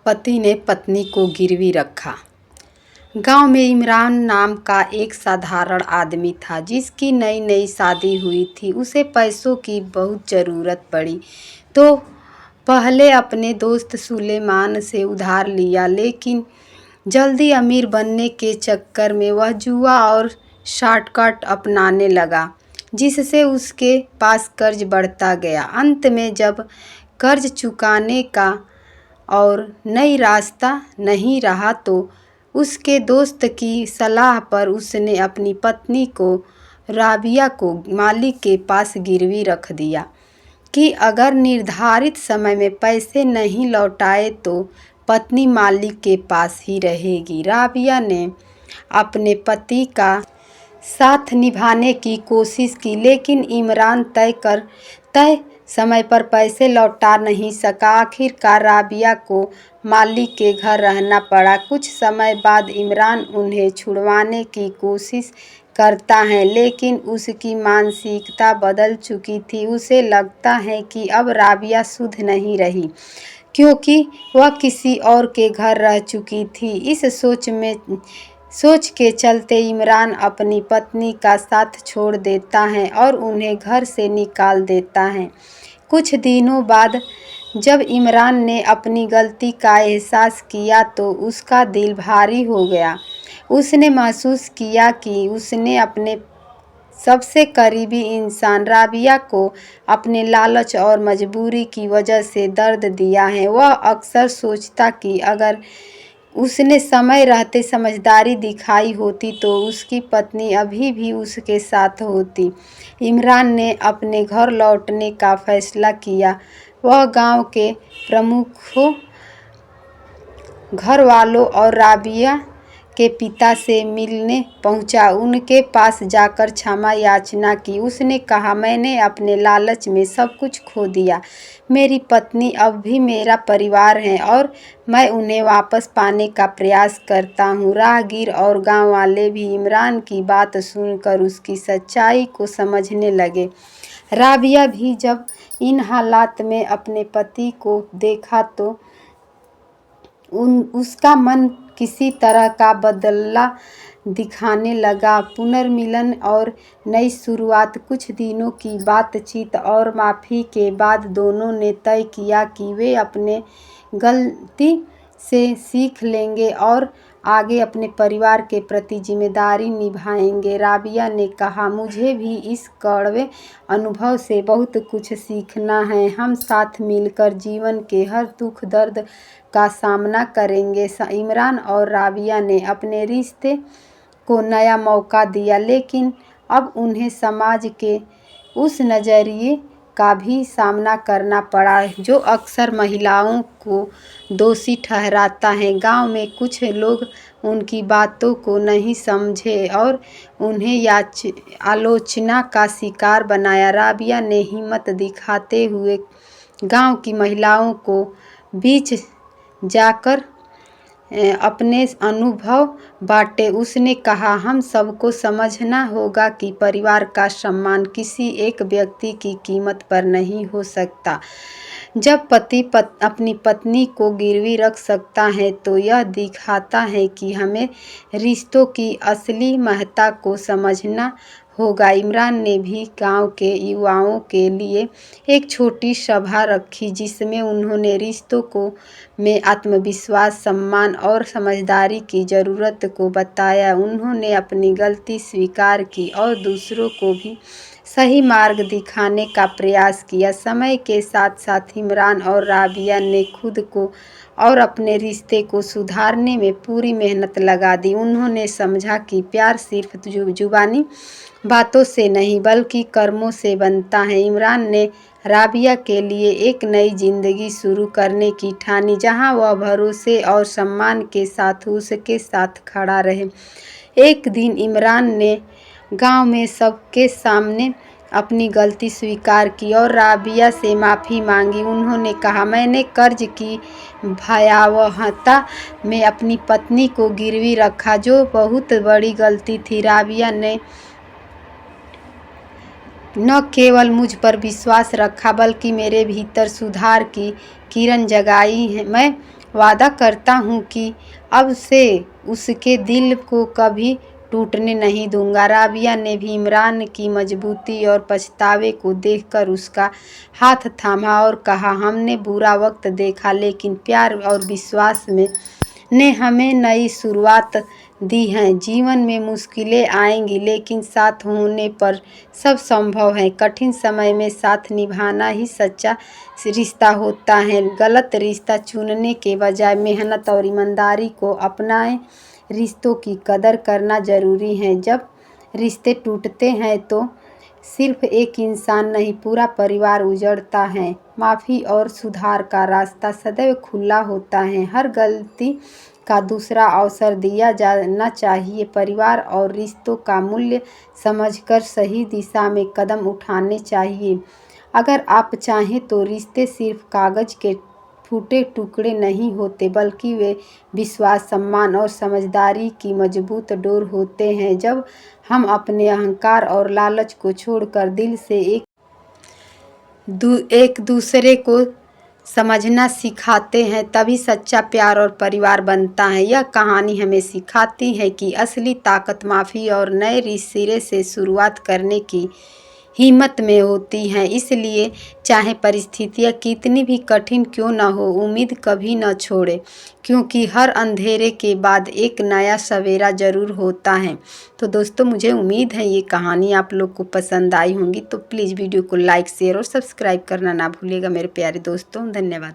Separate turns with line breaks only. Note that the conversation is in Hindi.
पति ने पत्नी को गिरवी रखा। गांव में इमरान नाम का एक साधारण आदमी था जिसकी नई नई शादी हुई थी। उसे पैसों की बहुत ज़रूरत पड़ी तो पहले अपने दोस्त सुलेमान से उधार लिया, लेकिन जल्दी अमीर बनने के चक्कर में वह जुआ और शॉर्टकट अपनाने लगा, जिससे उसके पास कर्ज बढ़ता गया। अंत में जब कर्ज चुकाने का और नई रास्ता नहीं रहा तो उसके दोस्त की सलाह पर उसने अपनी पत्नी को राबिया को मालिक के पास गिरवी रख दिया कि अगर निर्धारित समय में पैसे नहीं लौटाए तो पत्नी मालिक के पास ही रहेगी। राबिया ने अपने पति का साथ निभाने की कोशिश की, लेकिन इमरान तय समय पर पैसे लौटा नहीं सका। आखिरकार राबिया को मालिक के घर रहना पड़ा। कुछ समय बाद इमरान उन्हें छुड़वाने की कोशिश करता है, लेकिन उसकी मानसिकता बदल चुकी थी। उसे लगता है कि अब राबिया शुद्ध नहीं रही क्योंकि वह किसी और के घर रह चुकी थी। इस सोच के चलते इमरान अपनी पत्नी का साथ छोड़ देता है और उन्हें घर से निकाल देता है। कुछ दिनों बाद जब इमरान ने अपनी गलती का एहसास किया तो उसका दिल भारी हो गया। उसने महसूस किया कि उसने अपने सबसे करीबी इंसान राबिया को अपने लालच और मजबूरी की वजह से दर्द दिया है। वह अक्सर सोचता कि अगर उसने समय रहते समझदारी दिखाई होती तो उसकी पत्नी अभी भी उसके साथ होती। इमरान ने अपने घर लौटने का फैसला किया। वह गांव के प्रमुखों, घर वालों और राबिया के पिता से मिलने पहुंचा। उनके पास जाकर क्षमा याचना की। उसने कहा, मैंने अपने लालच में सब कुछ खो दिया। मेरी पत्नी अब भी मेरा परिवार है और मैं उन्हें वापस पाने का प्रयास करता हूँ। राहगीर और गांव वाले भी इमरान की बात सुनकर उसकी सच्चाई को समझने लगे। राबिया भी जब इन हालात में अपने पति को देखा तो उसका मन किसी तरह का बदला दिखाने लगा। पुनर्मिलन और नई शुरुआत। कुछ दिनों की बातचीत और माफ़ी के बाद दोनों ने तय किया कि वे अपने गलती से सीख लेंगे और आगे अपने परिवार के प्रति जिम्मेदारी निभाएंगे। राबिया ने कहा, मुझे भी इस कड़वे अनुभव से बहुत कुछ सीखना है। हम साथ मिलकर जीवन के हर दुख दर्द का सामना करेंगे। इमरान और राबिया ने अपने रिश्ते को नया मौका दिया, लेकिन अब उन्हें समाज के उस नज़रिए का भी सामना करना पड़ा जो अक्सर महिलाओं को दोषी ठहराता है। गांव में कुछ लोग उनकी बातों को नहीं समझे और उन्हें आलोचना का शिकार बनाया। राबिया ने हिम्मत दिखाते हुए गांव की महिलाओं को बीच जाकर अपने अनुभव बांटे। उसने कहा, हम सबको समझना होगा कि परिवार का सम्मान किसी एक व्यक्ति की कीमत पर नहीं हो सकता। जब पति अपनी पत्नी को गिरवी रख सकता है तो यह दिखाता है कि हमें रिश्तों की असली महत्ता को समझना होगा। इमरान ने भी गांव के युवाओं के लिए एक छोटी सभा रखी जिसमें उन्होंने रिश्तों में आत्मविश्वास, सम्मान और समझदारी की ज़रूरत को बताया। उन्होंने अपनी गलती स्वीकार की और दूसरों को भी सही मार्ग दिखाने का प्रयास किया। समय के साथ साथ इमरान और राबिया ने खुद को और अपने रिश्ते को सुधारने में पूरी मेहनत लगा दी। उन्होंने समझा कि प्यार सिर्फ जुबानी बातों से नहीं बल्कि कर्मों से बनता है। इमरान ने राबिया के लिए एक नई जिंदगी शुरू करने की ठानी, जहां वह भरोसे और सम्मान के साथ उसके साथ खड़ा रहे। एक दिन इमरान ने गांव में सबके सामने अपनी गलती स्वीकार की और राबिया से माफ़ी मांगी। उन्होंने कहा, मैंने कर्ज की भयावहता में अपनी पत्नी को गिरवी रखा, जो बहुत बड़ी गलती थी। राबिया ने न केवल मुझ पर विश्वास रखा बल्कि मेरे भीतर सुधार की किरण जगाई है। मैं वादा करता हूँ कि अब से उसके दिल को कभी टूटने नहीं दूंगा। राबिया ने भी इमरान की मजबूती और पछतावे को देखकर उसका हाथ थामा और कहा, हमने बुरा वक्त देखा, लेकिन प्यार और विश्वास ने हमें नई शुरुआत दी है। जीवन में मुश्किलें आएंगी, लेकिन साथ होने पर सब संभव है। कठिन समय में साथ निभाना ही सच्चा रिश्ता होता है। गलत रिश्ता चुनने के बजाय मेहनत और ईमानदारी को अपनाएं। रिश्तों की कदर करना ज़रूरी है। जब रिश्ते टूटते हैं तो सिर्फ एक इंसान नहीं, पूरा परिवार उजड़ता है। माफ़ी और सुधार का रास्ता सदैव खुला होता है। हर गलती का दूसरा अवसर दिया जाना चाहिए। परिवार और रिश्तों का मूल्य समझकर सही दिशा में कदम उठाने चाहिए। अगर आप चाहें तो रिश्ते सिर्फ कागज़ के फूटे टुकड़े नहीं होते, बल्कि वे विश्वास, सम्मान और समझदारी की मजबूत डोर होते हैं। जब हम अपने अहंकार और लालच को छोड़कर दिल से एक दूसरे को समझना सिखाते हैं, तभी सच्चा प्यार और परिवार बनता है। यह कहानी हमें सिखाती है कि असली ताकत माफ़ी और नए सिरे से शुरुआत करने की हिम्मत में होती है। इसलिए चाहे परिस्थितियाँ कितनी भी कठिन क्यों न हो, उम्मीद कभी न छोड़े, क्योंकि हर अंधेरे के बाद एक नया सवेरा ज़रूर होता है। तो दोस्तों, मुझे उम्मीद है ये कहानी आप लोग को पसंद आई होंगी। तो प्लीज़ वीडियो को लाइक, शेयर और सब्सक्राइब करना ना भूलिएगा मेरे प्यारे दोस्तों। धन्यवाद।